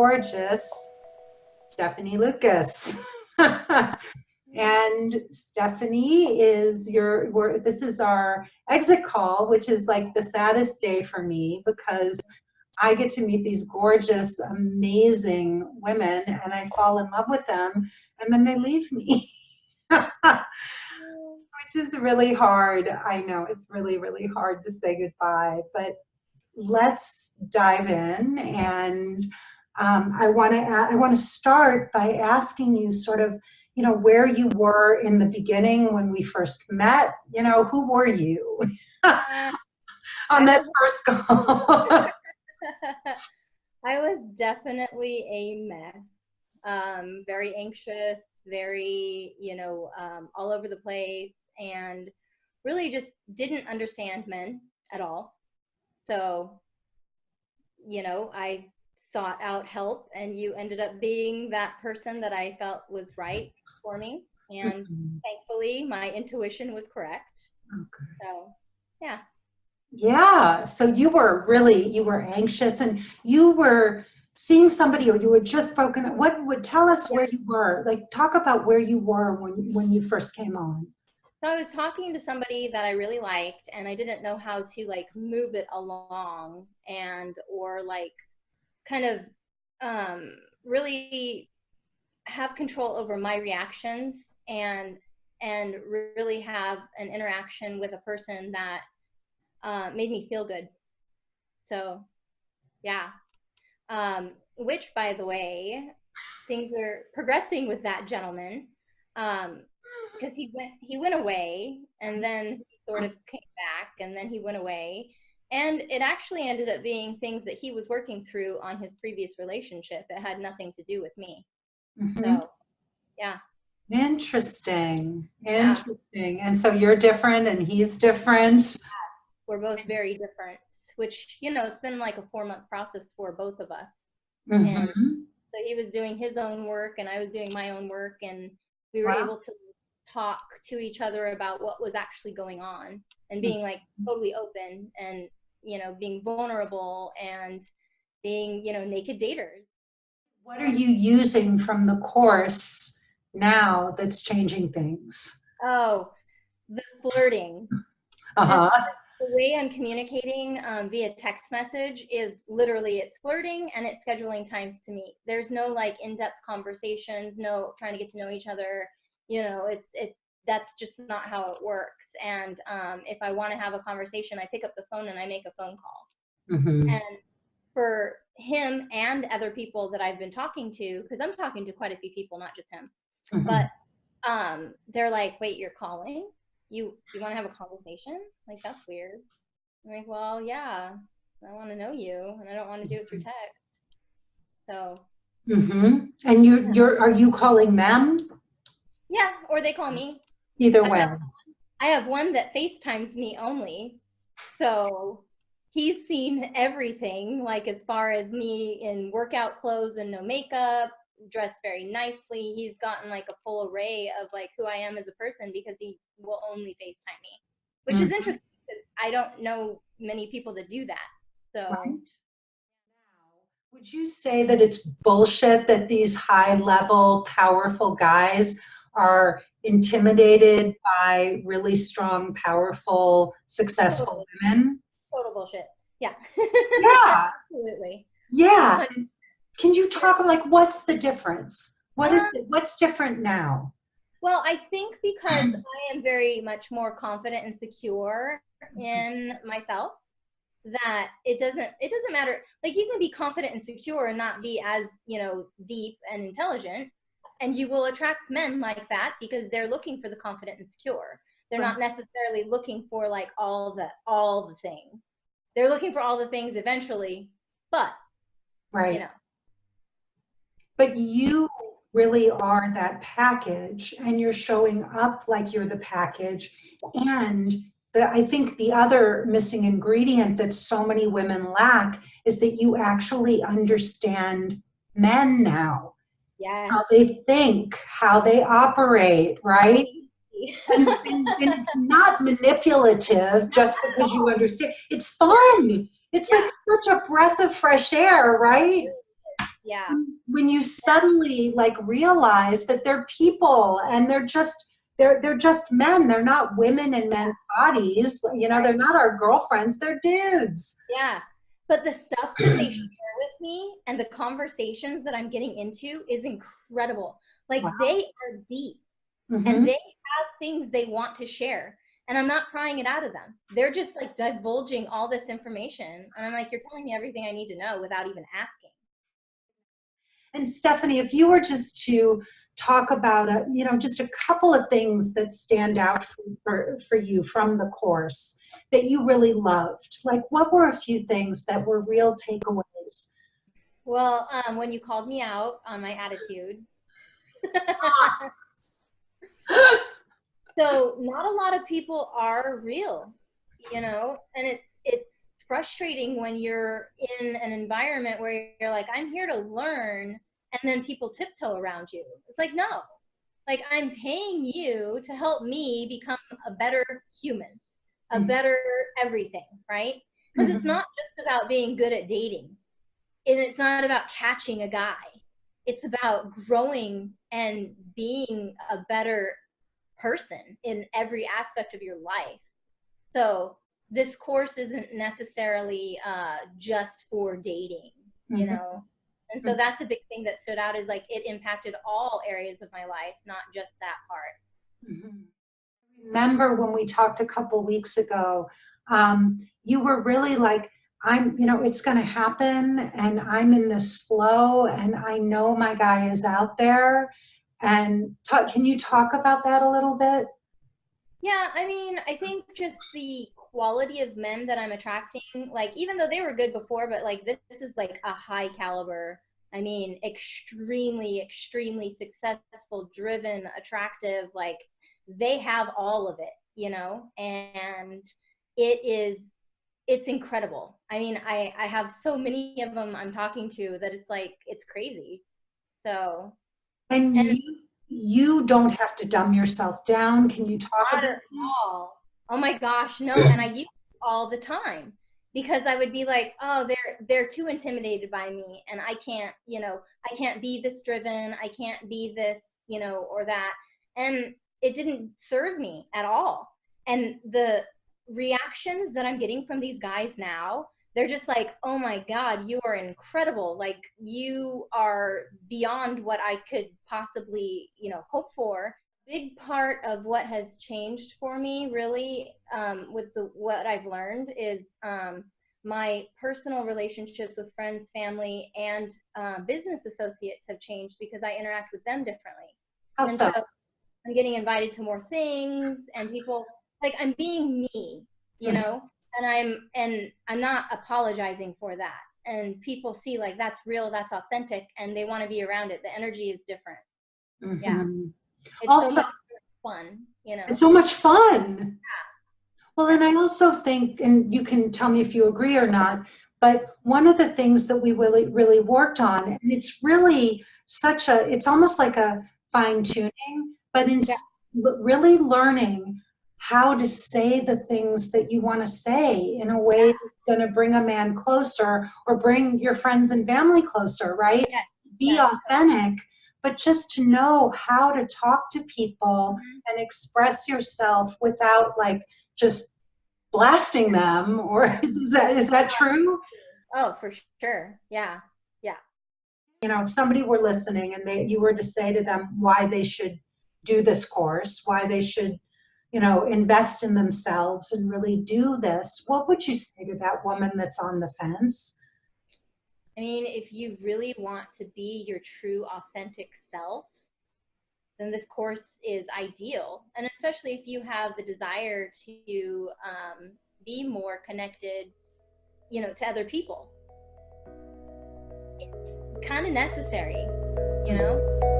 gorgeous Stephanie Lucas. And Stephanie is this is our exit call, which is like the saddest day for me because I get to meet these gorgeous, amazing women and I fall in love with them and then they leave me. Which is really hard. I know it's really, really hard to say goodbye, but let's dive in. And I want to start by asking you sort of, where you were in the beginning when we first met. Who were you on that first call? I was definitely a mess. Very anxious, very, all over the place, and really just didn't understand men at all. So, I sought out help, and you ended up being that person that I felt was right for me. And thankfully, my intuition was correct. Okay. So, yeah. Yeah. So you were anxious and you were seeing somebody, or you had just broken up. What would tell us where you were? Like, talk about where you were when you first came on. So I was talking to somebody that I really liked, and I didn't know how to like move it along or like kind of really have control over my reactions and really have an interaction with a person that made me feel good. So, yeah. Which, by the way, things are progressing with that gentleman. Because he went away, and then he sort of came back, and then he went away, and it actually ended up being things that he was working through on his previous relationship. It had nothing to do with me. So, yeah. Interesting. And so you're different, and he's different. Yeah, we're both very different. Which it's been like a 4-month process for both of us. And so he was doing his own work, and I was doing my own work, and we were able to talk to each other about what was actually going on, and being like totally open, and being vulnerable, and being naked daters. What are you using from the course now that's changing things? Oh, the flirting. The way I'm communicating via text message is literally, it's flirting and it's scheduling times to meet. There's no like in-depth conversations, no trying to get to know each other. That's just not how it works. And if I want to have a conversation, I pick up the phone and I make a phone call. And for him and other people that I've been talking to, because I'm talking to quite a few people, not just him, but they're like, wait, you're calling? You want to have a conversation? Like, that's weird. I'm like, well, yeah, I want to know you, and I don't want to do it through text. So. And are you calling them? Yeah, or they call me. Either way. I have one that FaceTimes me only. So he's seen everything, like as far as me in workout clothes and no makeup, dressed very nicely. He's gotten like a full array of like who I am as a person, because he will only FaceTime me, which is interesting because I don't know many people that do that. So would you say that it's bullshit that these high-level, powerful guys are intimidated by really strong, powerful, successful women? Total bullshit. Yeah. Yeah. Absolutely. Yeah. Can you talk like what's the difference? What's different now? Well, I think because I am very much more confident and secure in myself, that it doesn't matter. Like, you can be confident and secure and not be as, deep and intelligent, and you will attract men like that because they're looking for the confident and secure. They're not necessarily looking for like all the things. They're looking for all the things eventually, but But you really are that package, and you're showing up like you're the package. And I think the other missing ingredient that so many women lack is that you actually understand men now. Yes. How they think, how they operate, right? and it's not manipulative just because you understand. It's fun. It's like such a breath of fresh air, right? Yeah. When you suddenly like realize that they're people and they're just men. They're not women in men's bodies. You know, they're Right. not our girlfriends. They're dudes. Yeah. But the stuff that they share with me and the conversations that I'm getting into is incredible. Like Wow. they are deep and Hmm. they have things they want to share. And I'm not prying it out of them. They're just like divulging all this information. And I'm like, you're telling me everything I need to know without even asking. And Stephanie, if you were just to talk about just a couple of things that stand out for you from the course that you really loved, like what were a few things that were real takeaways? Well, when you called me out on my attitude, so not a lot of people are real, and it's frustrating when you're in an environment where you're like, I'm here to learn, and then people tiptoe around you. It's like, no, like I'm paying you to help me become a better human, a better everything, right? Because it's Mhm. not just about being good at dating, and it's not about catching a guy. It's about growing and being a better person in every aspect of your life. So this course isn't necessarily just for dating, you Mhm. know? And so that's a big thing that stood out, is like it impacted all areas of my life, not just that part. Mhm. Remember when we talked a couple weeks ago, you were really like, it's going to happen and I'm in this flow and I know my guy is out there. And can you talk about that a little bit? Yeah, I mean, I think just the quality of men that I'm attracting, like even though they were good before, but like this is like a high caliber. I mean, extremely, extremely successful, driven, attractive, like they have all of it, and it is it's incredible. I mean, I have so many of them I'm talking to that it's like it's crazy. So, And and you don't have to dumb yourself down. Can you talk not about at this? all. Oh my gosh, no. And I used it all the time because I would be like, oh, they're too intimidated by me, and I can't be this driven, I can't be this, or that. And it didn't serve me at all. And the reactions that I'm getting from these guys now, they're just like, oh my God, you are incredible. Like you are beyond what I could possibly, hope for. Big part of what has changed for me really, with what I've learned is, my personal relationships with friends, family, and business associates have changed because I interact with them differently. How And so? so I'm getting invited to more things, and people, like, I'm being me, and I'm not apologizing for that. And people see like that's real, that's authentic, and they want to be around it. The energy is different. Yeah. Mhm. It's so Also, much fun. it's so much fun. Well, and I also think, and you can tell me if you agree or not, but one of the things that we really, really worked on, and it's really it's almost like a fine tuning, but Yeah. really learning how to say the things that you want to say in a Yeah. way that's going to bring a man closer or bring your friends and family closer, right? Yes. Be Yes. authentic, but just to know how to talk to people Mhm. and express yourself without like just blasting them, or is that true? Oh, for sure. Yeah. Yeah. If somebody were listening and you were to say to them why they should do this course, why they should invest in themselves and really do this, what would you say to that woman that's on the fence? I mean, if you really want to be your true, authentic self, then this course is ideal. And especially if you have the desire to be more connected, to other people, it's kind of necessary, you know?